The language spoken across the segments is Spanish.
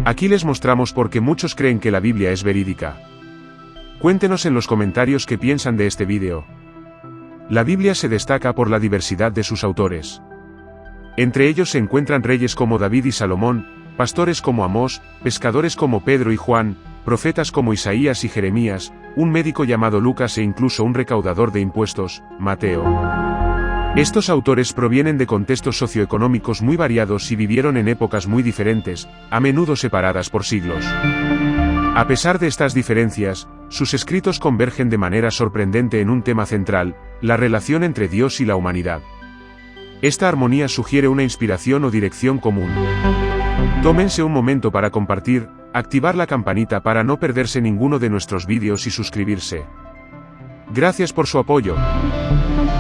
Aquí les mostramos por qué muchos creen que la Biblia es verídica. Cuéntenos en los comentarios qué piensan de este vídeo. La Biblia se destaca por la diversidad de sus autores. Entre ellos se encuentran reyes como David y Salomón, pastores como Amós, pescadores como Pedro y Juan, profetas como Isaías y Jeremías, un médico llamado Lucas e incluso un recaudador de impuestos, Mateo. Estos autores provienen de contextos socioeconómicos muy variados y vivieron en épocas muy diferentes, a menudo separadas por siglos. A pesar de estas diferencias, sus escritos convergen de manera sorprendente en un tema central, la relación entre Dios y la humanidad. Esta armonía sugiere una inspiración o dirección común. Tómense un momento para compartir, activar la campanita para no perderse ninguno de nuestros vídeos y suscribirse. Gracias por su apoyo.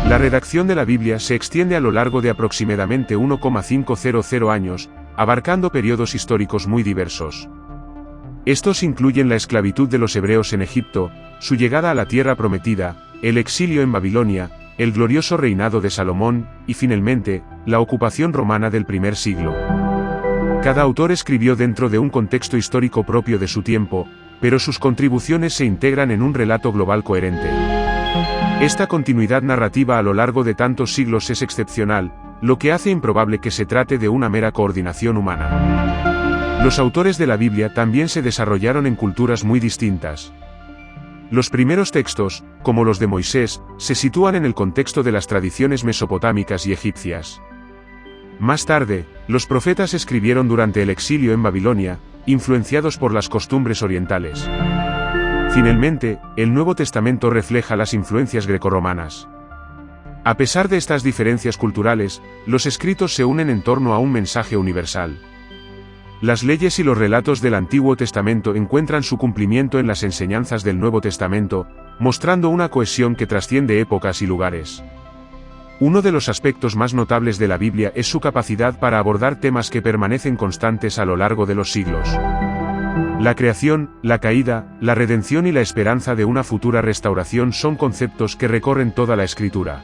La redacción de la Biblia se extiende a lo largo de aproximadamente 1,500 años, abarcando periodos históricos muy diversos. Estos incluyen la esclavitud de los hebreos en Egipto, su llegada a la tierra prometida, el exilio en Babilonia, el glorioso reinado de Salomón, y finalmente, la ocupación romana del primer siglo. Cada autor escribió dentro de un contexto histórico propio de su tiempo, pero sus contribuciones se integran en un relato global coherente. Esta continuidad narrativa a lo largo de tantos siglos es excepcional, lo que hace improbable que se trate de una mera coordinación humana. Los autores de la Biblia también se desarrollaron en culturas muy distintas. Los primeros textos, como los de Moisés, se sitúan en el contexto de las tradiciones mesopotámicas y egipcias. Más tarde, los profetas escribieron durante el exilio en Babilonia, influenciados por las costumbres orientales. Finalmente, el Nuevo Testamento refleja las influencias grecorromanas. A pesar de estas diferencias culturales, los escritos se unen en torno a un mensaje universal. Las leyes y los relatos del Antiguo Testamento encuentran su cumplimiento en las enseñanzas del Nuevo Testamento, mostrando una cohesión que trasciende épocas y lugares. Uno de los aspectos más notables de la Biblia es su capacidad para abordar temas que permanecen constantes a lo largo de los siglos. La creación, la caída, la redención y la esperanza de una futura restauración son conceptos que recorren toda la Escritura.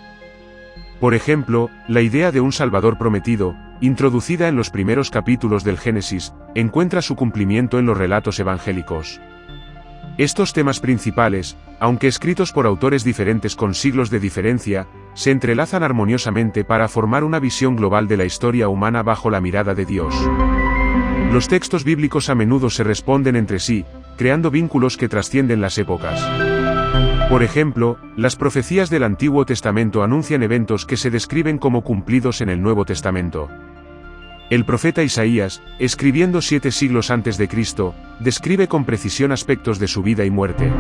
Por ejemplo, la idea de un Salvador prometido, introducida en los primeros capítulos del Génesis, encuentra su cumplimiento en los relatos evangélicos. Estos temas principales, aunque escritos por autores diferentes con siglos de diferencia, se entrelazan armoniosamente para formar una visión global de la historia humana bajo la mirada de Dios. Los textos bíblicos a menudo se responden entre sí, creando vínculos que trascienden las épocas. Por ejemplo, las profecías del Antiguo Testamento anuncian eventos que se describen como cumplidos en el Nuevo Testamento. El profeta Isaías, escribiendo 7 siglos antes de Cristo, describe con precisión aspectos de su vida y muerte.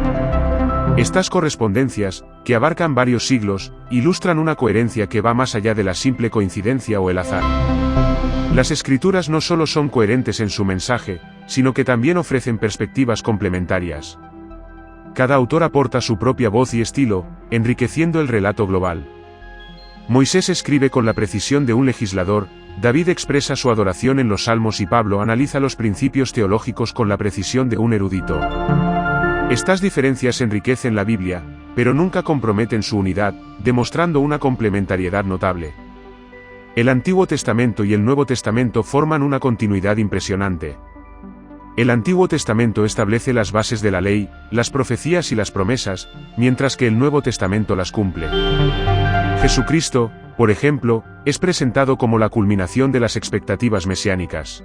Estas correspondencias, que abarcan varios siglos, ilustran una coherencia que va más allá de la simple coincidencia o el azar. Las Escrituras no solo son coherentes en su mensaje, sino que también ofrecen perspectivas complementarias. Cada autor aporta su propia voz y estilo, enriqueciendo el relato global. Moisés escribe con la precisión de un legislador, David expresa su adoración en los Salmos y Pablo analiza los principios teológicos con la precisión de un erudito. Estas diferencias enriquecen la Biblia, pero nunca comprometen su unidad, demostrando una complementariedad notable. El Antiguo Testamento y el Nuevo Testamento forman una continuidad impresionante. El Antiguo Testamento establece las bases de la ley, las profecías y las promesas, mientras que el Nuevo Testamento las cumple. Jesucristo, por ejemplo, es presentado como la culminación de las expectativas mesiánicas.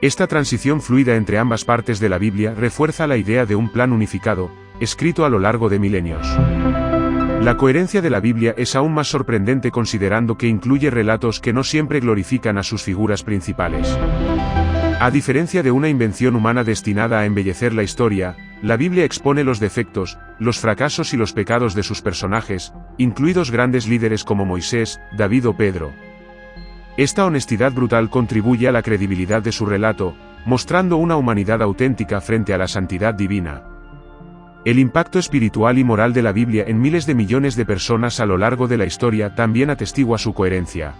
Esta transición fluida entre ambas partes de la Biblia refuerza la idea de un plan unificado, escrito a lo largo de milenios. La coherencia de la Biblia es aún más sorprendente considerando que incluye relatos que no siempre glorifican a sus figuras principales. A diferencia de una invención humana destinada a embellecer la historia, la Biblia expone los defectos, los fracasos y los pecados de sus personajes, incluidos grandes líderes como Moisés, David o Pedro. Esta honestidad brutal contribuye a la credibilidad de su relato, mostrando una humanidad auténtica frente a la santidad divina. El impacto espiritual y moral de la Biblia en miles de millones de personas a lo largo de la historia también atestigua su coherencia.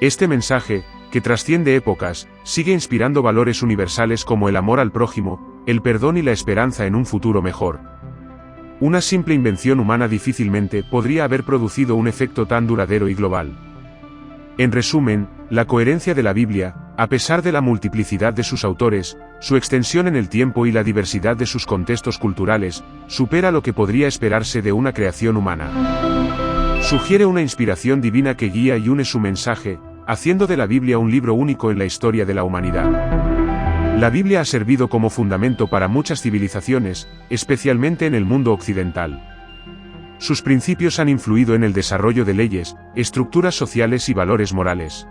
Este mensaje, que trasciende épocas, sigue inspirando valores universales como el amor al prójimo, el perdón y la esperanza en un futuro mejor. Una simple invención humana difícilmente podría haber producido un efecto tan duradero y global. En resumen, la coherencia de la Biblia, A pesar de la multiplicidad de sus autores, su extensión en el tiempo y la diversidad de sus contextos culturales, supera lo que podría esperarse de una creación humana. Sugiere una inspiración divina que guía y une su mensaje, haciendo de la Biblia un libro único en la historia de la humanidad. La Biblia ha servido como fundamento para muchas civilizaciones, especialmente en el mundo occidental. Sus principios han influido en el desarrollo de leyes, estructuras sociales y valores morales.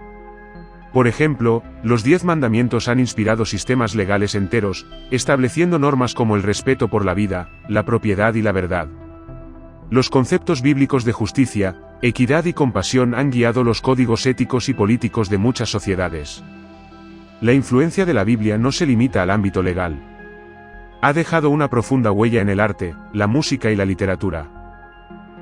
Por ejemplo, los 10 mandamientos han inspirado sistemas legales enteros, estableciendo normas como el respeto por la vida, la propiedad y la verdad. Los conceptos bíblicos de justicia, equidad y compasión han guiado los códigos éticos y políticos de muchas sociedades. La influencia de la Biblia no se limita al ámbito legal. Ha dejado una profunda huella en el arte, la música y la literatura.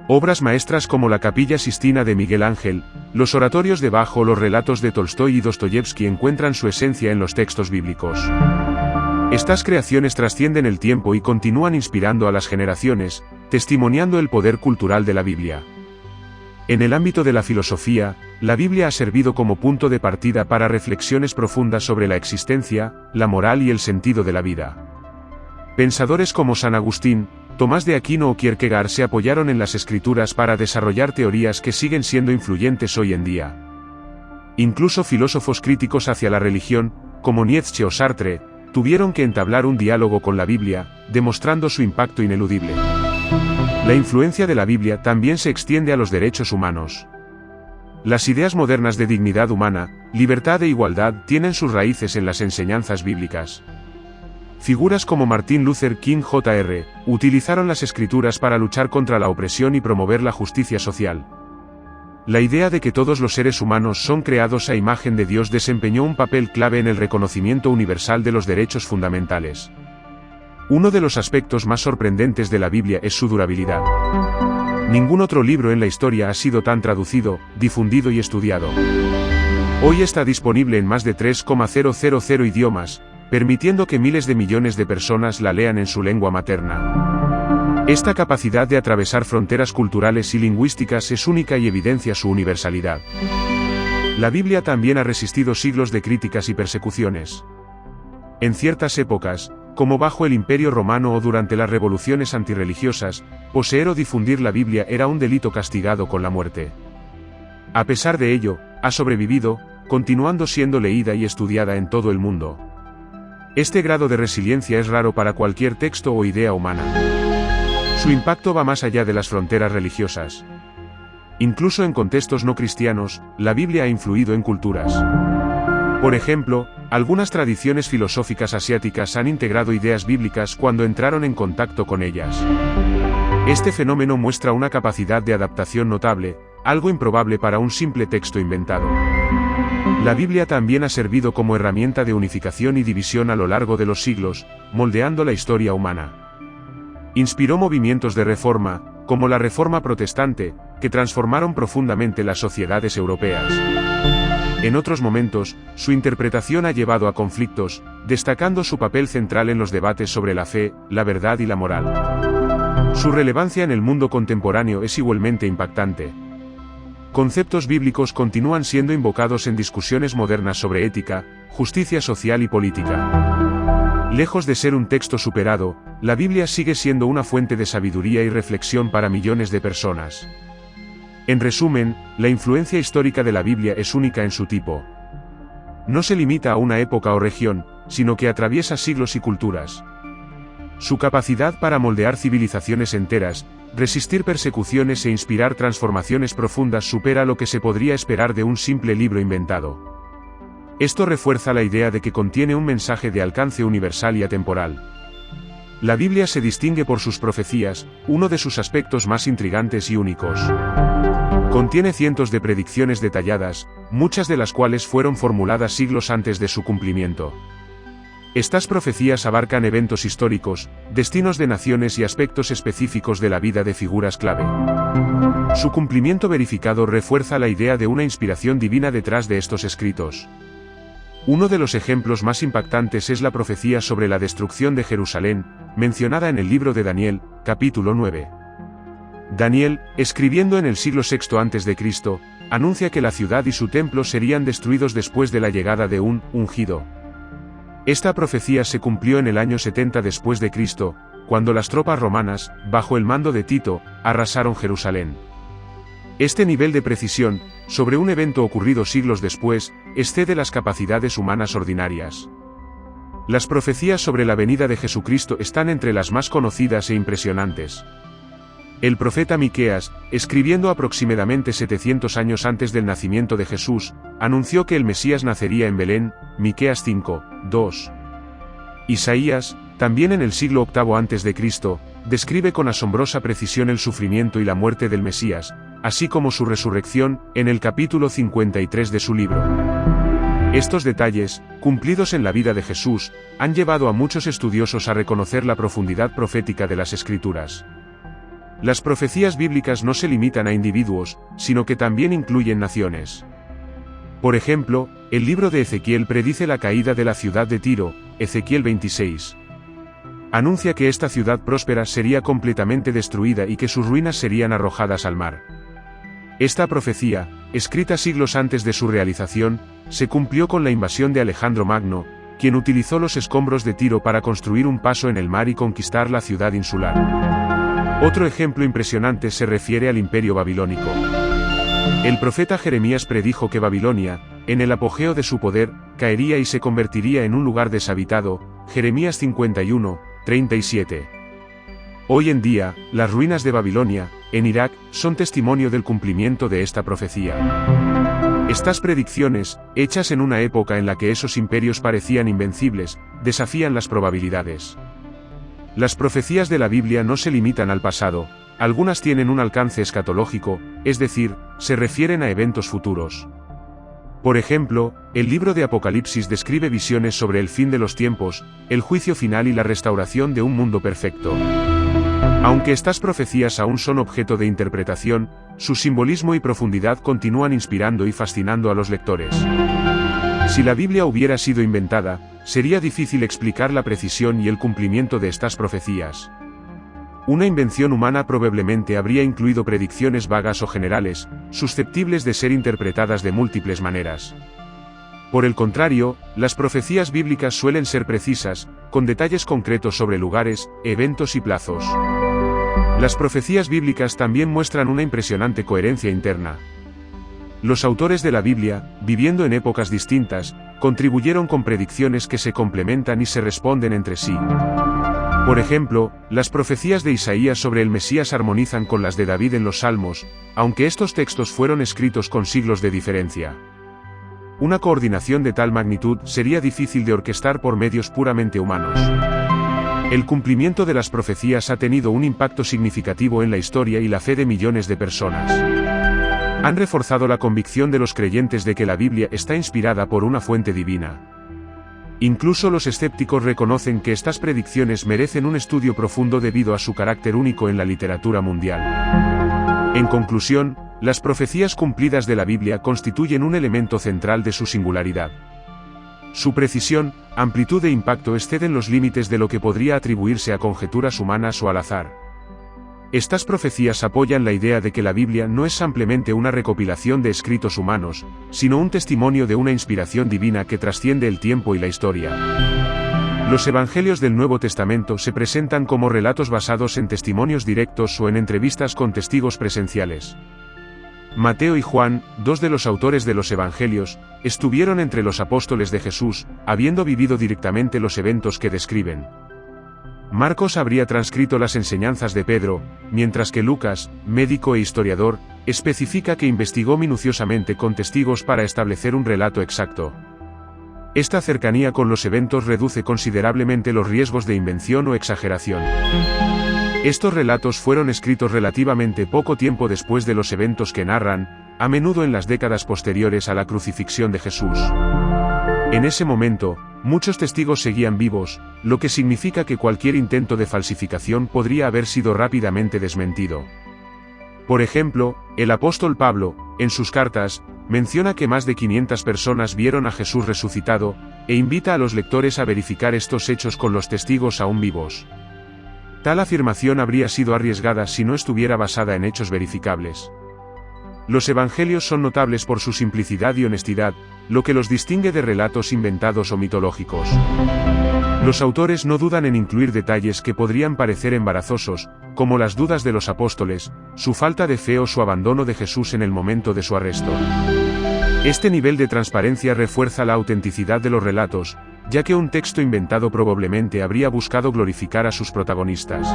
Obras maestras como la Capilla Sistina de Miguel Ángel, los oratorios de Bach o los relatos de Tolstói y Dostoyevski encuentran su esencia en los textos bíblicos. Estas creaciones trascienden el tiempo y continúan inspirando a las generaciones, testimoniando el poder cultural de la Biblia. En el ámbito de la filosofía, la Biblia ha servido como punto de partida para reflexiones profundas sobre la existencia, la moral y el sentido de la vida. Pensadores como San Agustín, Tomás de Aquino o Kierkegaard se apoyaron en las Escrituras para desarrollar teorías que siguen siendo influyentes hoy en día. Incluso filósofos críticos hacia la religión, como Nietzsche o Sartre, tuvieron que entablar un diálogo con la Biblia, demostrando su impacto ineludible. La influencia de la Biblia también se extiende a los derechos humanos. Las ideas modernas de dignidad humana, libertad e igualdad tienen sus raíces en las enseñanzas bíblicas. Figuras como Martin Luther King Jr. utilizaron las Escrituras para luchar contra la opresión y promover la justicia social. La idea de que todos los seres humanos son creados a imagen de Dios desempeñó un papel clave en el reconocimiento universal de los derechos fundamentales. Uno de los aspectos más sorprendentes de la Biblia es su durabilidad. Ningún otro libro en la historia ha sido tan traducido, difundido y estudiado. Hoy está disponible en más de 3,000 idiomas, permitiendo que miles de millones de personas la lean en su lengua materna. Esta capacidad de atravesar fronteras culturales y lingüísticas es única y evidencia su universalidad. La Biblia también ha resistido siglos de críticas y persecuciones. En ciertas épocas, como bajo el Imperio Romano o durante las revoluciones antirreligiosas, poseer o difundir la Biblia era un delito castigado con la muerte. A pesar de ello, ha sobrevivido, continuando siendo leída y estudiada en todo el mundo. Este grado de resiliencia es raro para cualquier texto o idea humana. Su impacto va más allá de las fronteras religiosas. Incluso en contextos no cristianos, la Biblia ha influido en culturas. Por ejemplo, algunas tradiciones filosóficas asiáticas han integrado ideas bíblicas cuando entraron en contacto con ellas. Este fenómeno muestra una capacidad de adaptación notable, algo improbable para un simple texto inventado. La Biblia también ha servido como herramienta de unificación y división a lo largo de los siglos, moldeando la historia humana. Inspiró movimientos de reforma, como la Reforma Protestante, que transformaron profundamente las sociedades europeas. En otros momentos, su interpretación ha llevado a conflictos, destacando su papel central en los debates sobre la fe, la verdad y la moral. Su relevancia en el mundo contemporáneo es igualmente impactante. Conceptos bíblicos continúan siendo invocados en discusiones modernas sobre ética, justicia social y política. Lejos de ser un texto superado, la Biblia sigue siendo una fuente de sabiduría y reflexión para millones de personas. En resumen, la influencia histórica de la Biblia es única en su tipo. No se limita a una época o región, sino que atraviesa siglos y culturas. Su capacidad para moldear civilizaciones enteras, resistir persecuciones e inspirar transformaciones profundas supera lo que se podría esperar de un simple libro inventado. Esto refuerza la idea de que contiene un mensaje de alcance universal y atemporal. La Biblia se distingue por sus profecías, uno de sus aspectos más intrigantes y únicos. Contiene cientos de predicciones detalladas, muchas de las cuales fueron formuladas siglos antes de su cumplimiento. Estas profecías abarcan eventos históricos, destinos de naciones y aspectos específicos de la vida de figuras clave. Su cumplimiento verificado refuerza la idea de una inspiración divina detrás de estos escritos. Uno de los ejemplos más impactantes es la profecía sobre la destrucción de Jerusalén, mencionada en el libro de Daniel, capítulo 9. Daniel, escribiendo en el siglo VI a.C., anuncia que la ciudad y su templo serían destruidos después de la llegada de un ungido. Esta profecía se cumplió en el año 70 después de Cristo, cuando las tropas romanas, bajo el mando de Tito, arrasaron Jerusalén. Este nivel de precisión, sobre un evento ocurrido siglos después, excede las capacidades humanas ordinarias. Las profecías sobre la venida de Jesucristo están entre las más conocidas e impresionantes. El profeta Miqueas, escribiendo aproximadamente 700 años antes del nacimiento de Jesús, anunció que el Mesías nacería en Belén, Miqueas 5, 2. Isaías, también en el siglo VIII a.C., describe con asombrosa precisión el sufrimiento y la muerte del Mesías, así como su resurrección, en el capítulo 53 de su libro. Estos detalles, cumplidos en la vida de Jesús, han llevado a muchos estudiosos a reconocer la profundidad profética de las Escrituras. Las profecías bíblicas no se limitan a individuos, sino que también incluyen naciones. Por ejemplo, el libro de Ezequiel predice la caída de la ciudad de Tiro, Ezequiel 26. Anuncia que esta ciudad próspera sería completamente destruida y que sus ruinas serían arrojadas al mar. Esta profecía, escrita siglos antes de su realización, se cumplió con la invasión de Alejandro Magno, quien utilizó los escombros de Tiro para construir un paso en el mar y conquistar la ciudad insular. Otro ejemplo impresionante se refiere al Imperio Babilónico. El profeta Jeremías predijo que Babilonia, en el apogeo de su poder, caería y se convertiría en un lugar deshabitado, Jeremías 51, 37. Hoy en día, las ruinas de Babilonia, en Irak, son testimonio del cumplimiento de esta profecía. Estas predicciones, hechas en una época en la que esos imperios parecían invencibles, desafían las probabilidades. Las profecías de la Biblia no se limitan al pasado, algunas tienen un alcance escatológico, es decir, se refieren a eventos futuros. Por ejemplo, el libro de Apocalipsis describe visiones sobre el fin de los tiempos, el juicio final y la restauración de un mundo perfecto. Aunque estas profecías aún son objeto de interpretación, su simbolismo y profundidad continúan inspirando y fascinando a los lectores. Si la Biblia hubiera sido inventada, sería difícil explicar la precisión y el cumplimiento de estas profecías. Una invención humana probablemente habría incluido predicciones vagas o generales, susceptibles de ser interpretadas de múltiples maneras. Por el contrario, las profecías bíblicas suelen ser precisas, con detalles concretos sobre lugares, eventos y plazos. Las profecías bíblicas también muestran una impresionante coherencia interna. Los autores de la Biblia, viviendo en épocas distintas, contribuyeron con predicciones que se complementan y se responden entre sí. Por ejemplo, las profecías de Isaías sobre el Mesías armonizan con las de David en los Salmos, aunque estos textos fueron escritos con siglos de diferencia. Una coordinación de tal magnitud sería difícil de orquestar por medios puramente humanos. El cumplimiento de las profecías ha tenido un impacto significativo en la historia y la fe de millones de personas. Han reforzado la convicción de los creyentes de que la Biblia está inspirada por una fuente divina. Incluso los escépticos reconocen que estas predicciones merecen un estudio profundo debido a su carácter único en la literatura mundial. En conclusión, las profecías cumplidas de la Biblia constituyen un elemento central de su singularidad. Su precisión, amplitud e impacto exceden los límites de lo que podría atribuirse a conjeturas humanas o al azar. Estas profecías apoyan la idea de que la Biblia no es simplemente una recopilación de escritos humanos, sino un testimonio de una inspiración divina que trasciende el tiempo y la historia. Los evangelios del Nuevo Testamento se presentan como relatos basados en testimonios directos o en entrevistas con testigos presenciales. Mateo y Juan, dos de los autores de los evangelios, estuvieron entre los apóstoles de Jesús, habiendo vivido directamente los eventos que describen. Marcos habría transcrito las enseñanzas de Pedro, mientras que Lucas, médico e historiador, especifica que investigó minuciosamente con testigos para establecer un relato exacto. Esta cercanía con los eventos reduce considerablemente los riesgos de invención o exageración. Estos relatos fueron escritos relativamente poco tiempo después de los eventos que narran, a menudo en las décadas posteriores a la crucifixión de Jesús. En ese momento, muchos testigos seguían vivos, lo que significa que cualquier intento de falsificación podría haber sido rápidamente desmentido. Por ejemplo, el apóstol Pablo, en sus cartas, menciona que más de 500 personas vieron a Jesús resucitado, e invita a los lectores a verificar estos hechos con los testigos aún vivos. Tal afirmación habría sido arriesgada si no estuviera basada en hechos verificables. Los evangelios son notables por su simplicidad y honestidad, lo que los distingue de relatos inventados o mitológicos. Los autores no dudan en incluir detalles que podrían parecer embarazosos, como las dudas de los apóstoles, su falta de fe o su abandono de Jesús en el momento de su arresto. Este nivel de transparencia refuerza la autenticidad de los relatos, ya que un texto inventado probablemente habría buscado glorificar a sus protagonistas.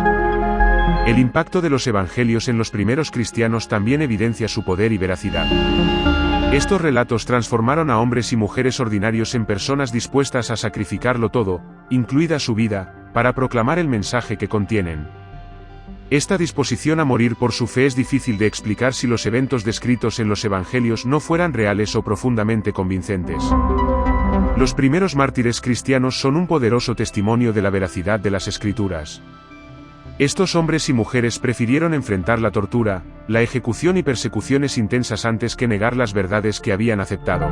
El impacto de los evangelios en los primeros cristianos también evidencia su poder y veracidad. Estos relatos transformaron a hombres y mujeres ordinarios en personas dispuestas a sacrificarlo todo, incluida su vida, para proclamar el mensaje que contienen. Esta disposición a morir por su fe es difícil de explicar si los eventos descritos en los evangelios no fueran reales o profundamente convincentes. Los primeros mártires cristianos son un poderoso testimonio de la veracidad de las Escrituras. Estos hombres y mujeres prefirieron enfrentar la tortura, la ejecución y persecuciones intensas antes que negar las verdades que habían aceptado.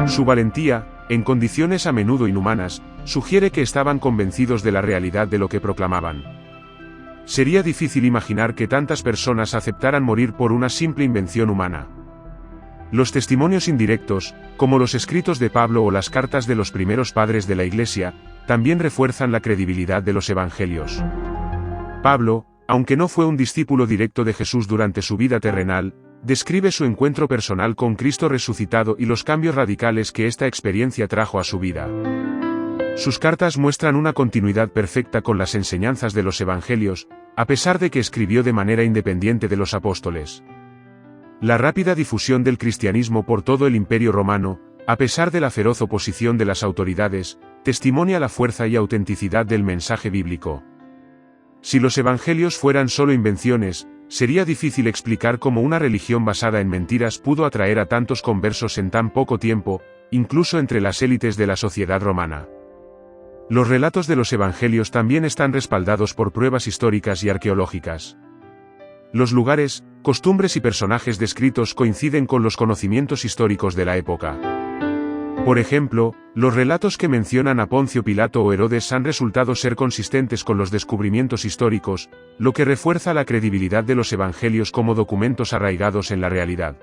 Su valentía, en condiciones a menudo inhumanas, sugiere que estaban convencidos de la realidad de lo que proclamaban. Sería difícil imaginar que tantas personas aceptaran morir por una simple invención humana. Los testimonios indirectos, como los escritos de Pablo o las cartas de los primeros padres de la Iglesia, también refuerzan la credibilidad de los evangelios. Pablo, aunque no fue un discípulo directo de Jesús durante su vida terrenal, describe su encuentro personal con Cristo resucitado y los cambios radicales que esta experiencia trajo a su vida. Sus cartas muestran una continuidad perfecta con las enseñanzas de los evangelios, a pesar de que escribió de manera independiente de los apóstoles. La rápida difusión del cristianismo por todo el Imperio Romano, a pesar de la feroz oposición de las autoridades, testimonia la fuerza y autenticidad del mensaje bíblico. Si los evangelios fueran solo invenciones, sería difícil explicar cómo una religión basada en mentiras pudo atraer a tantos conversos en tan poco tiempo, incluso entre las élites de la sociedad romana. Los relatos de los evangelios también están respaldados por pruebas históricas y arqueológicas. Los lugares, costumbres y personajes descritos coinciden con los conocimientos históricos de la época. Por ejemplo, los relatos que mencionan a Poncio Pilato o Herodes han resultado ser consistentes con los descubrimientos históricos, lo que refuerza la credibilidad de los evangelios como documentos arraigados en la realidad.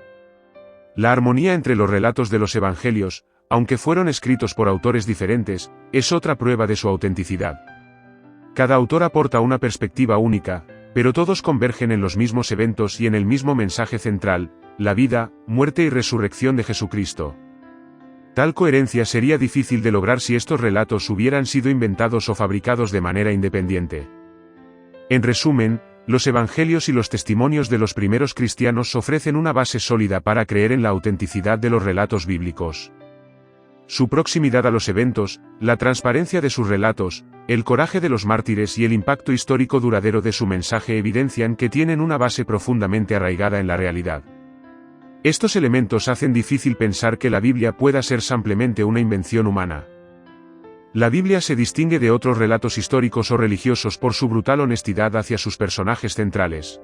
La armonía entre los relatos de los evangelios, aunque fueron escritos por autores diferentes, es otra prueba de su autenticidad. Cada autor aporta una perspectiva única, pero todos convergen en los mismos eventos y en el mismo mensaje central, la vida, muerte y resurrección de Jesucristo. Tal coherencia sería difícil de lograr si estos relatos hubieran sido inventados o fabricados de manera independiente. En resumen, los evangelios y los testimonios de los primeros cristianos ofrecen una base sólida para creer en la autenticidad de los relatos bíblicos. Su proximidad a los eventos, la transparencia de sus relatos, el coraje de los mártires y el impacto histórico duradero de su mensaje evidencian que tienen una base profundamente arraigada en la realidad. Estos elementos hacen difícil pensar que la Biblia pueda ser simplemente una invención humana. La Biblia se distingue de otros relatos históricos o religiosos por su brutal honestidad hacia sus personajes centrales.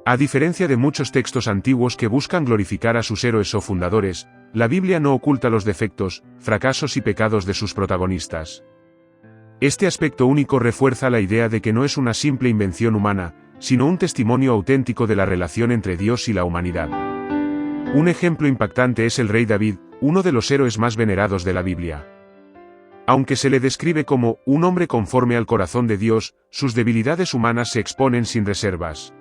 A diferencia de muchos textos antiguos que buscan glorificar a sus héroes o fundadores, la Biblia no oculta los defectos, fracasos y pecados de sus protagonistas. Este aspecto único refuerza la idea de que no es una simple invención humana, sino un testimonio auténtico de la relación entre Dios y la humanidad. Un ejemplo impactante es el rey David, uno de los héroes más venerados de la Biblia. Aunque se le describe como un hombre conforme al corazón de Dios, sus debilidades humanas se exponen sin reservas.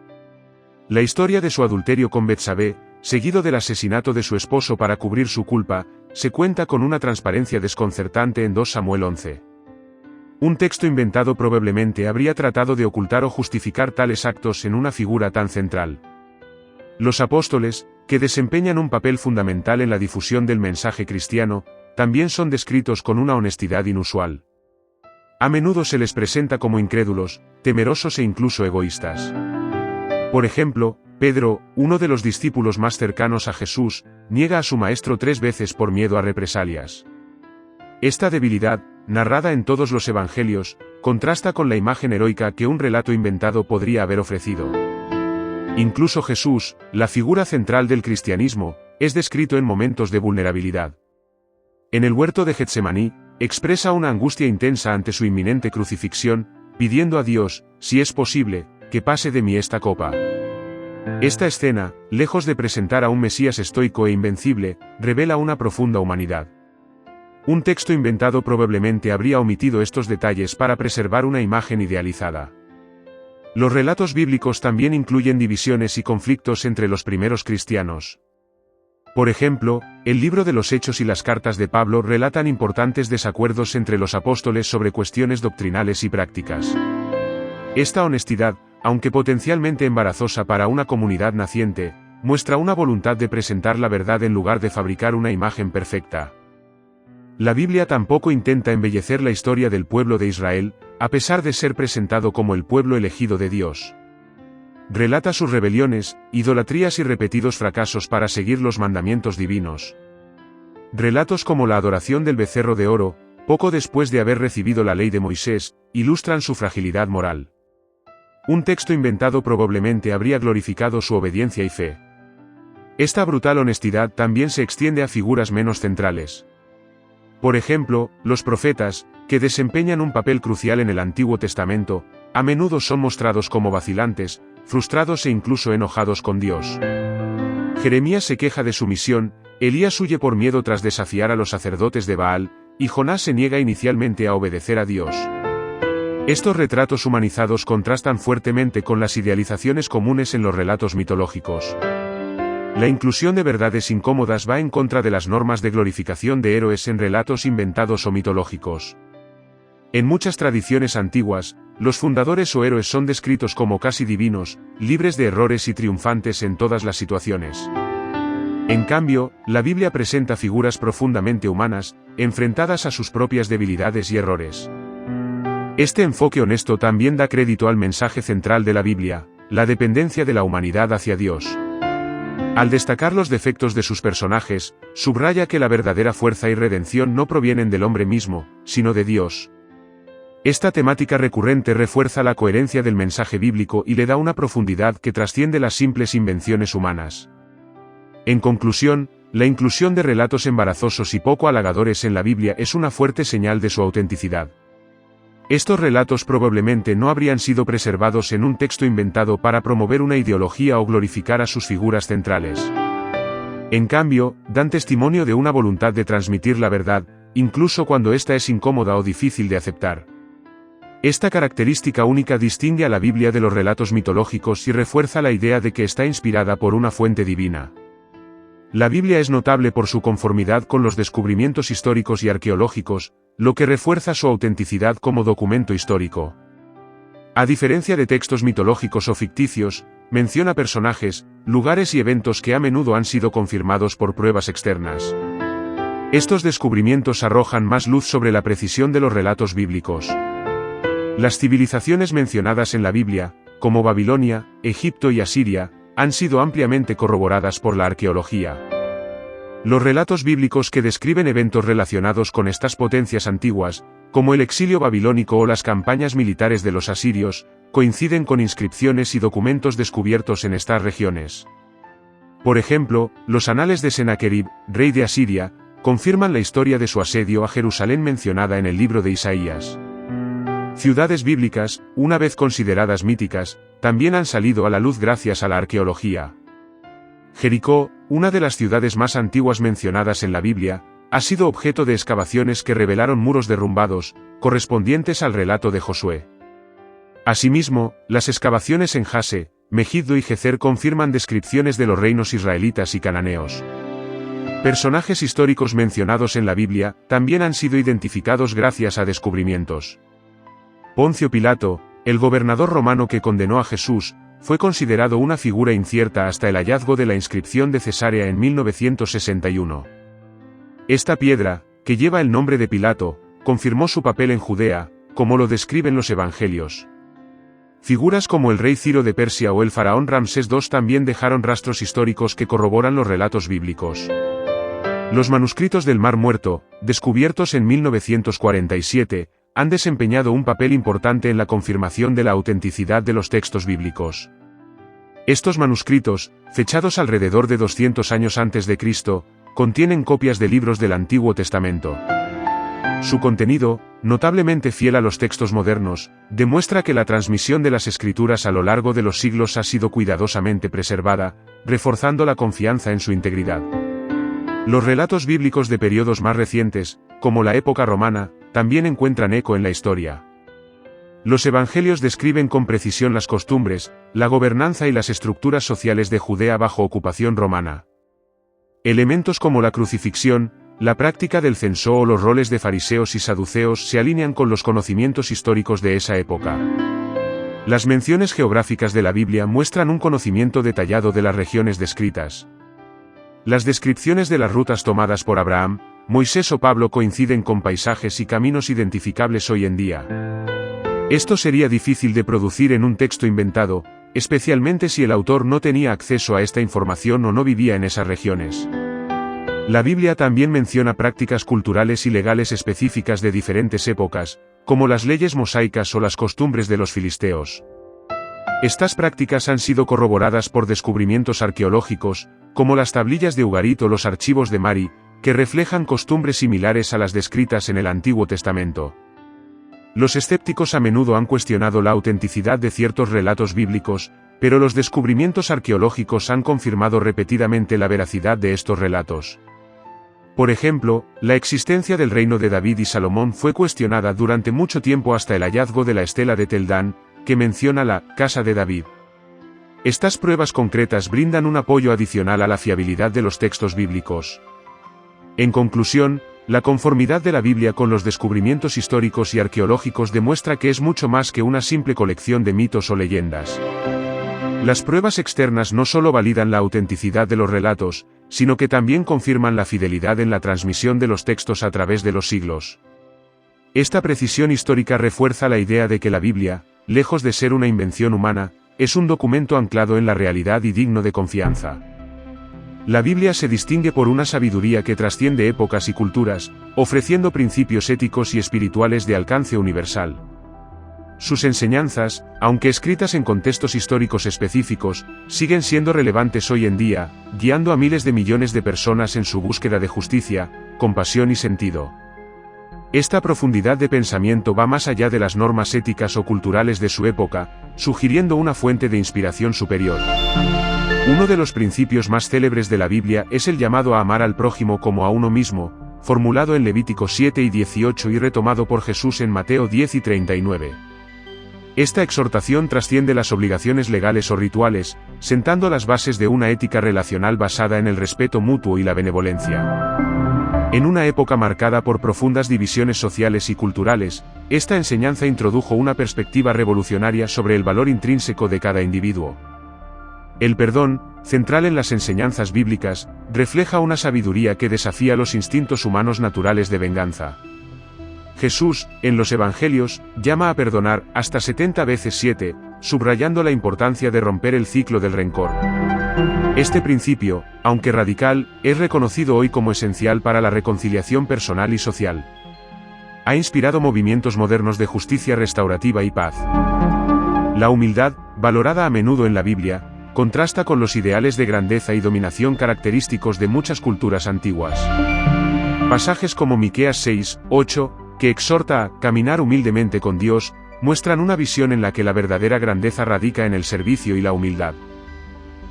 La historia de su adulterio con Betsabé, seguido del asesinato de su esposo para cubrir su culpa, se cuenta con una transparencia desconcertante en 2 Samuel 11. Un texto inventado probablemente habría tratado de ocultar o justificar tales actos en una figura tan central. Los apóstoles, que desempeñan un papel fundamental en la difusión del mensaje cristiano, también son descritos con una honestidad inusual. A menudo se les presenta como incrédulos, temerosos e incluso egoístas. Por ejemplo, Pedro, uno de los discípulos más cercanos a Jesús, niega a su maestro 3 veces por miedo a represalias. Esta debilidad, narrada en todos los evangelios, contrasta con la imagen heroica que un relato inventado podría haber ofrecido. Incluso Jesús, la figura central del cristianismo, es descrito en momentos de vulnerabilidad. En el huerto de Getsemaní, expresa una angustia intensa ante su inminente crucifixión, pidiendo a Dios, si es posible, que pase de mí esta copa. Esta escena, lejos de presentar a un Mesías estoico e invencible, revela una profunda humanidad. Un texto inventado probablemente habría omitido estos detalles para preservar una imagen idealizada. Los relatos bíblicos también incluyen divisiones y conflictos entre los primeros cristianos. Por ejemplo, el libro de los Hechos y las cartas de Pablo relatan importantes desacuerdos entre los apóstoles sobre cuestiones doctrinales y prácticas. Esta honestidad, aunque potencialmente embarazosa para una comunidad naciente, muestra una voluntad de presentar la verdad en lugar de fabricar una imagen perfecta. La Biblia tampoco intenta embellecer la historia del pueblo de Israel, a pesar de ser presentado como el pueblo elegido de Dios. Relata sus rebeliones, idolatrías y repetidos fracasos para seguir los mandamientos divinos. Relatos como la adoración del becerro de oro, poco después de haber recibido la ley de Moisés, ilustran su fragilidad moral. Un texto inventado probablemente habría glorificado su obediencia y fe. Esta brutal honestidad también se extiende a figuras menos centrales. Por ejemplo, los profetas, que desempeñan un papel crucial en el Antiguo Testamento, a menudo son mostrados como vacilantes, frustrados e incluso enojados con Dios. Jeremías se queja de su misión, Elías huye por miedo tras desafiar a los sacerdotes de Baal, y Jonás se niega inicialmente a obedecer a Dios. Estos retratos humanizados contrastan fuertemente con las idealizaciones comunes en los relatos mitológicos. La inclusión de verdades incómodas va en contra de las normas de glorificación de héroes en relatos inventados o mitológicos. En muchas tradiciones antiguas, los fundadores o héroes son descritos como casi divinos, libres de errores y triunfantes en todas las situaciones. En cambio, la Biblia presenta figuras profundamente humanas, enfrentadas a sus propias debilidades y errores. Este enfoque honesto también da crédito al mensaje central de la Biblia, la dependencia de la humanidad hacia Dios. Al destacar los defectos de sus personajes, subraya que la verdadera fuerza y redención no provienen del hombre mismo, sino de Dios. Esta temática recurrente refuerza la coherencia del mensaje bíblico y le da una profundidad que trasciende las simples invenciones humanas. En conclusión, la inclusión de relatos embarazosos y poco halagadores en la Biblia es una fuerte señal de su autenticidad. Estos relatos probablemente no habrían sido preservados en un texto inventado para promover una ideología o glorificar a sus figuras centrales. En cambio, dan testimonio de una voluntad de transmitir la verdad, incluso cuando ésta es incómoda o difícil de aceptar. Esta característica única distingue a la Biblia de los relatos mitológicos y refuerza la idea de que está inspirada por una fuente divina. La Biblia es notable por su conformidad con los descubrimientos históricos y arqueológicos, lo que refuerza su autenticidad como documento histórico. A diferencia de textos mitológicos o ficticios, menciona personajes, lugares y eventos que a menudo han sido confirmados por pruebas externas. Estos descubrimientos arrojan más luz sobre la precisión de los relatos bíblicos. Las civilizaciones mencionadas en la Biblia, como Babilonia, Egipto y Asiria, han sido ampliamente corroboradas por la arqueología. Los relatos bíblicos que describen eventos relacionados con estas potencias antiguas, como el exilio babilónico o las campañas militares de los asirios, coinciden con inscripciones y documentos descubiertos en estas regiones. Por ejemplo, los anales de Sennacherib, rey de Asiria, confirman la historia de su asedio a Jerusalén mencionada en el libro de Isaías. Ciudades bíblicas, una vez consideradas míticas, también han salido a la luz gracias a la arqueología. Jericó, una de las ciudades más antiguas mencionadas en la Biblia, ha sido objeto de excavaciones que revelaron muros derrumbados, correspondientes al relato de Josué. Asimismo, las excavaciones en Jase, Megiddo y Gezer confirman descripciones de los reinos israelitas y cananeos. Personajes históricos mencionados en la Biblia también han sido identificados gracias a descubrimientos. Poncio Pilato, el gobernador romano que condenó a Jesús, fue considerado una figura incierta hasta el hallazgo de la inscripción de Cesarea en 1961. Esta piedra, que lleva el nombre de Pilato, confirmó su papel en Judea, como lo describen los evangelios. Figuras como el rey Ciro de Persia o el faraón Ramsés II también dejaron rastros históricos que corroboran los relatos bíblicos. Los manuscritos del Mar Muerto, descubiertos en 1947, han desempeñado un papel importante en la confirmación de la autenticidad de los textos bíblicos. Estos manuscritos, fechados alrededor de 200 años antes de Cristo, contienen copias de libros del Antiguo Testamento. Su contenido, notablemente fiel a los textos modernos, demuestra que la transmisión de las escrituras a lo largo de los siglos ha sido cuidadosamente preservada, reforzando la confianza en su integridad. Los relatos bíblicos de periodos más recientes, como la época romana, también encuentran eco en la historia. Los evangelios describen con precisión las costumbres, la gobernanza y las estructuras sociales de Judea bajo ocupación romana. Elementos como la crucifixión, la práctica del censo o los roles de fariseos y saduceos se alinean con los conocimientos históricos de esa época. Las menciones geográficas de la Biblia muestran un conocimiento detallado de las regiones descritas. Las descripciones de las rutas tomadas por Abraham, Moisés o Pablo coinciden con paisajes y caminos identificables hoy en día. Esto sería difícil de producir en un texto inventado, especialmente si el autor no tenía acceso a esta información o no vivía en esas regiones. La Biblia también menciona prácticas culturales y legales específicas de diferentes épocas, como las leyes mosaicas o las costumbres de los filisteos. Estas prácticas han sido corroboradas por descubrimientos arqueológicos, como las tablillas de Ugarit o los archivos de Mari, que reflejan costumbres similares a las descritas en el Antiguo Testamento. Los escépticos a menudo han cuestionado la autenticidad de ciertos relatos bíblicos, pero los descubrimientos arqueológicos han confirmado repetidamente la veracidad de estos relatos. Por ejemplo, la existencia del reino de David y Salomón fue cuestionada durante mucho tiempo hasta el hallazgo de la estela de Tel Dan, que menciona la casa de David. Estas pruebas concretas brindan un apoyo adicional a la fiabilidad de los textos bíblicos. En conclusión, la conformidad de la Biblia con los descubrimientos históricos y arqueológicos demuestra que es mucho más que una simple colección de mitos o leyendas. Las pruebas externas no solo validan la autenticidad de los relatos, sino que también confirman la fidelidad en la transmisión de los textos a través de los siglos. Esta precisión histórica refuerza la idea de que la Biblia, lejos de ser una invención humana, es un documento anclado en la realidad y digno de confianza. La Biblia se distingue por una sabiduría que trasciende épocas y culturas, ofreciendo principios éticos y espirituales de alcance universal. Sus enseñanzas, aunque escritas en contextos históricos específicos, siguen siendo relevantes hoy en día, guiando a miles de millones de personas en su búsqueda de justicia, compasión y sentido. Esta profundidad de pensamiento va más allá de las normas éticas o culturales de su época, sugiriendo una fuente de inspiración superior. Uno de los principios más célebres de la Biblia es el llamado a amar al prójimo como a uno mismo, formulado en Levítico 7 y 18 y retomado por Jesús en Mateo 10 y 39. Esta exhortación trasciende las obligaciones legales o rituales, sentando las bases de una ética relacional basada en el respeto mutuo y la benevolencia. En una época marcada por profundas divisiones sociales y culturales, esta enseñanza introdujo una perspectiva revolucionaria sobre el valor intrínseco de cada individuo. El perdón, central en las enseñanzas bíblicas, refleja una sabiduría que desafía los instintos humanos naturales de venganza. Jesús, en los Evangelios, llama a perdonar hasta 70 veces 7, subrayando la importancia de romper el ciclo del rencor. Este principio, aunque radical, es reconocido hoy como esencial para la reconciliación personal y social. Ha inspirado movimientos modernos de justicia restaurativa y paz. La humildad, valorada a menudo en la Biblia, contrasta con los ideales de grandeza y dominación característicos de muchas culturas antiguas. Pasajes como Miqueas 6, 8, que exhorta a caminar humildemente con Dios, muestran una visión en la que la verdadera grandeza radica en el servicio y la humildad.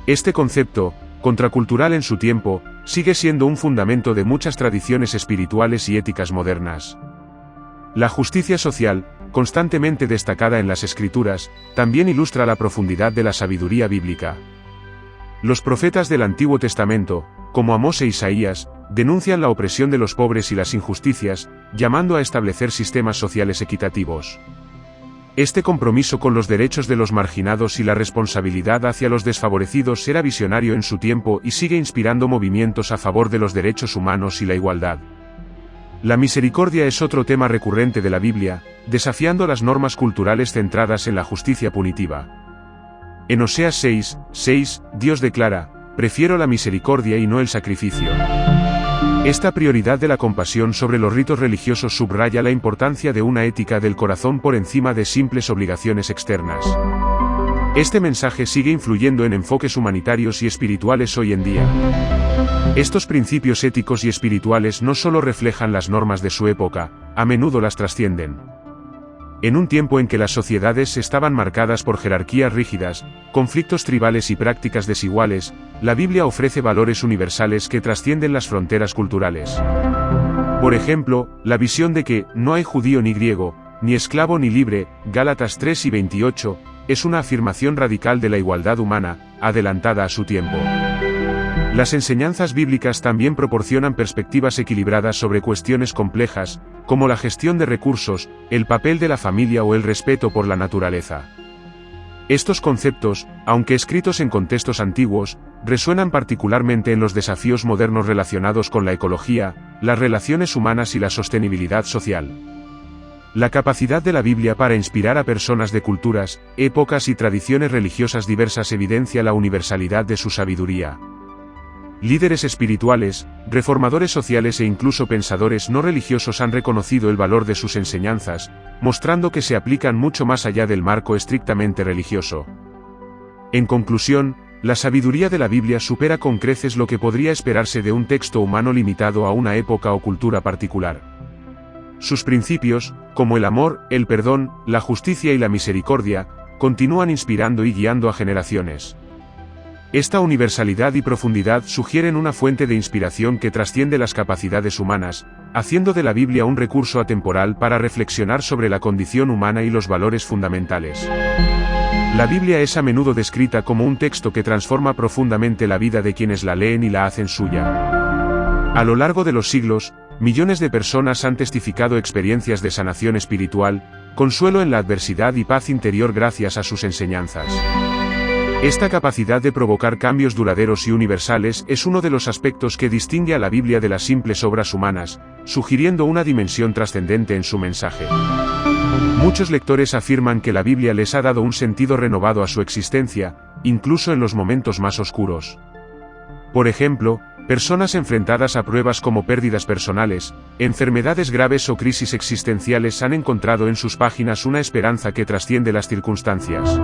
Este concepto, contracultural en su tiempo, sigue siendo un fundamento de muchas tradiciones espirituales y éticas modernas. La justicia social, constantemente destacada en las Escrituras, también ilustra la profundidad de la sabiduría bíblica. Los profetas del Antiguo Testamento, como Amós e Isaías, denuncian la opresión de los pobres y las injusticias, llamando a establecer sistemas sociales equitativos. Este compromiso con los derechos de los marginados y la responsabilidad hacia los desfavorecidos era visionario en su tiempo y sigue inspirando movimientos a favor de los derechos humanos y la igualdad. La misericordia es otro tema recurrente de la Biblia, desafiando las normas culturales centradas en la justicia punitiva. En Oseas 6, 6, Dios declara: prefiero la misericordia y no el sacrificio. Esta prioridad de la compasión sobre los ritos religiosos subraya la importancia de una ética del corazón por encima de simples obligaciones externas. Este mensaje sigue influyendo en enfoques humanitarios y espirituales hoy en día. Estos principios éticos y espirituales no solo reflejan las normas de su época, a menudo las trascienden. En un tiempo en que las sociedades estaban marcadas por jerarquías rígidas, conflictos tribales y prácticas desiguales, la Biblia ofrece valores universales que trascienden las fronteras culturales. Por ejemplo, la visión de que no hay judío ni griego, ni esclavo ni libre, Gálatas 3 y 28, es una afirmación radical de la igualdad humana, adelantada a su tiempo. Las enseñanzas bíblicas también proporcionan perspectivas equilibradas sobre cuestiones complejas, como la gestión de recursos, el papel de la familia o el respeto por la naturaleza. Estos conceptos, aunque escritos en contextos antiguos, resuenan particularmente en los desafíos modernos relacionados con la ecología, las relaciones humanas y la sostenibilidad social. La capacidad de la Biblia para inspirar a personas de culturas, épocas y tradiciones religiosas diversas evidencia la universalidad de su sabiduría. Líderes espirituales, reformadores sociales e incluso pensadores no religiosos han reconocido el valor de sus enseñanzas, mostrando que se aplican mucho más allá del marco estrictamente religioso. En conclusión, la sabiduría de la Biblia supera con creces lo que podría esperarse de un texto humano limitado a una época o cultura particular. Sus principios, como el amor, el perdón, la justicia y la misericordia, continúan inspirando y guiando a generaciones. Esta universalidad y profundidad sugieren una fuente de inspiración que trasciende las capacidades humanas, haciendo de la Biblia un recurso atemporal para reflexionar sobre la condición humana y los valores fundamentales. La Biblia es a menudo descrita como un texto que transforma profundamente la vida de quienes la leen y la hacen suya. A lo largo de los siglos, millones de personas han testificado experiencias de sanación espiritual, consuelo en la adversidad y paz interior gracias a sus enseñanzas. Esta capacidad de provocar cambios duraderos y universales es uno de los aspectos que distingue a la Biblia de las simples obras humanas, sugiriendo una dimensión trascendente en su mensaje. Muchos lectores afirman que la Biblia les ha dado un sentido renovado a su existencia, incluso en los momentos más oscuros. Por ejemplo, personas enfrentadas a pruebas como pérdidas personales, enfermedades graves o crisis existenciales han encontrado en sus páginas una esperanza que trasciende las circunstancias.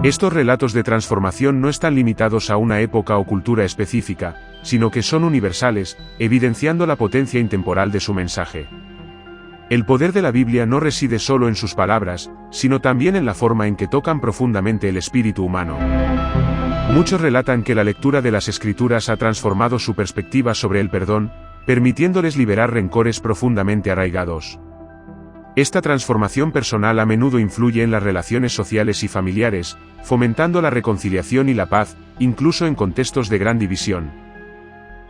Estos relatos de transformación no están limitados a una época o cultura específica, sino que son universales, evidenciando la potencia intemporal de su mensaje. El poder de la Biblia no reside solo en sus palabras, sino también en la forma en que tocan profundamente el espíritu humano. Muchos relatan que la lectura de las Escrituras ha transformado su perspectiva sobre el perdón, permitiéndoles liberar rencores profundamente arraigados. Esta transformación personal a menudo influye en las relaciones sociales y familiares, fomentando la reconciliación y la paz, incluso en contextos de gran división.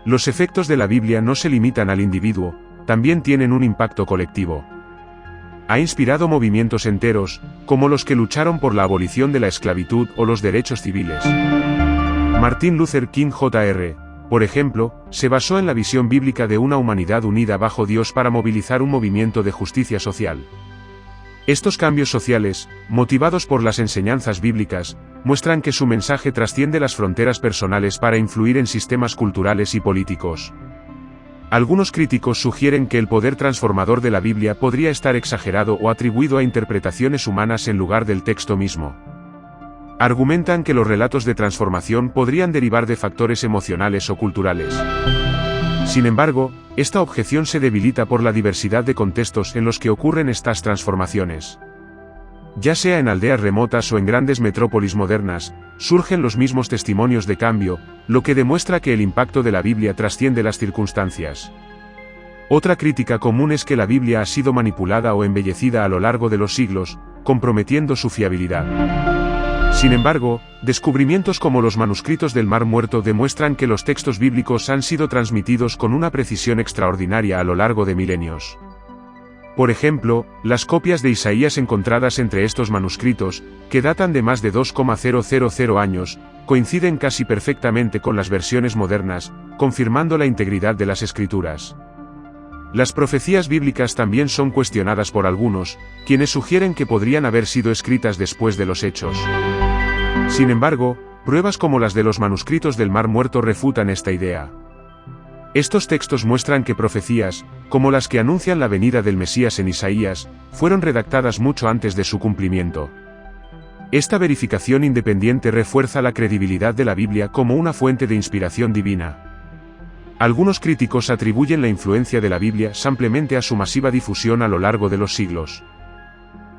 Los efectos de la Biblia no se limitan al individuo, también tienen un impacto colectivo. Ha inspirado movimientos enteros, como los que lucharon por la abolición de la esclavitud o los derechos civiles. Martin Luther King Jr., por ejemplo, se basó en la visión bíblica de una humanidad unida bajo Dios para movilizar un movimiento de justicia social. Estos cambios sociales, motivados por las enseñanzas bíblicas, muestran que su mensaje trasciende las fronteras personales para influir en sistemas culturales y políticos. Algunos críticos sugieren que el poder transformador de la Biblia podría estar exagerado o atribuido a interpretaciones humanas en lugar del texto mismo. Argumentan que los relatos de transformación podrían derivar de factores emocionales o culturales. Sin embargo, esta objeción se debilita por la diversidad de contextos en los que ocurren estas transformaciones. Ya sea en aldeas remotas o en grandes metrópolis modernas, surgen los mismos testimonios de cambio, lo que demuestra que el impacto de la Biblia trasciende las circunstancias. Otra crítica común es que la Biblia ha sido manipulada o embellecida a lo largo de los siglos, comprometiendo su fiabilidad. Sin embargo, descubrimientos como los manuscritos del Mar Muerto demuestran que los textos bíblicos han sido transmitidos con una precisión extraordinaria a lo largo de milenios. Por ejemplo, las copias de Isaías encontradas entre estos manuscritos, que datan de más de 2,000 años, coinciden casi perfectamente con las versiones modernas, confirmando la integridad de las Escrituras. Las profecías bíblicas también son cuestionadas por algunos, quienes sugieren que podrían haber sido escritas después de los hechos. Sin embargo, pruebas como las de los manuscritos del Mar Muerto refutan esta idea. Estos textos muestran que profecías, como las que anuncian la venida del Mesías en Isaías, fueron redactadas mucho antes de su cumplimiento. Esta verificación independiente refuerza la credibilidad de la Biblia como una fuente de inspiración divina. Algunos críticos atribuyen la influencia de la Biblia simplemente a su masiva difusión a lo largo de los siglos.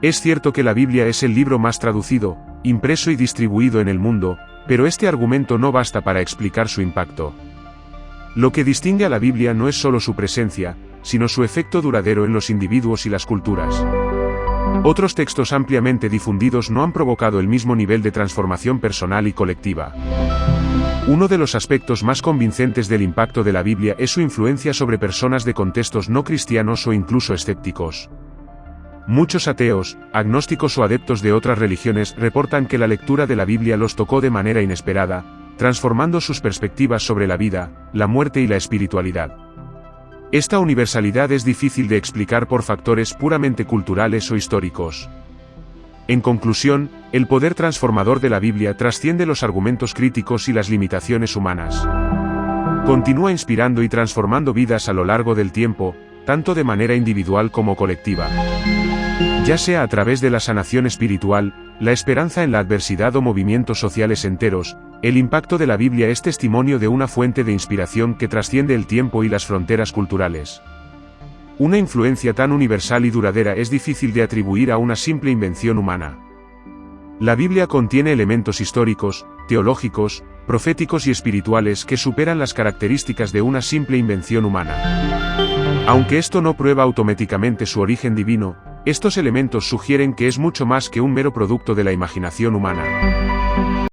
Es cierto que la Biblia es el libro más traducido, impreso y distribuido en el mundo, pero este argumento no basta para explicar su impacto. Lo que distingue a la Biblia no es solo su presencia, sino su efecto duradero en los individuos y las culturas. Otros textos ampliamente difundidos no han provocado el mismo nivel de transformación personal y colectiva. Uno de los aspectos más convincentes del impacto de la Biblia es su influencia sobre personas de contextos no cristianos o incluso escépticos. Muchos ateos, agnósticos o adeptos de otras religiones reportan que la lectura de la Biblia los tocó de manera inesperada, transformando sus perspectivas sobre la vida, la muerte y la espiritualidad. Esta universalidad es difícil de explicar por factores puramente culturales o históricos. En conclusión, el poder transformador de la Biblia trasciende los argumentos críticos y las limitaciones humanas. Continúa inspirando y transformando vidas a lo largo del tiempo, tanto de manera individual como colectiva. Ya sea a través de la sanación espiritual, la esperanza en la adversidad o movimientos sociales enteros, el impacto de la Biblia es testimonio de una fuente de inspiración que trasciende el tiempo y las fronteras culturales. Una influencia tan universal y duradera es difícil de atribuir a una simple invención humana. La Biblia contiene elementos históricos, teológicos, proféticos y espirituales que superan las características de una simple invención humana. Aunque esto no prueba automáticamente su origen divino, estos elementos sugieren que es mucho más que un mero producto de la imaginación humana.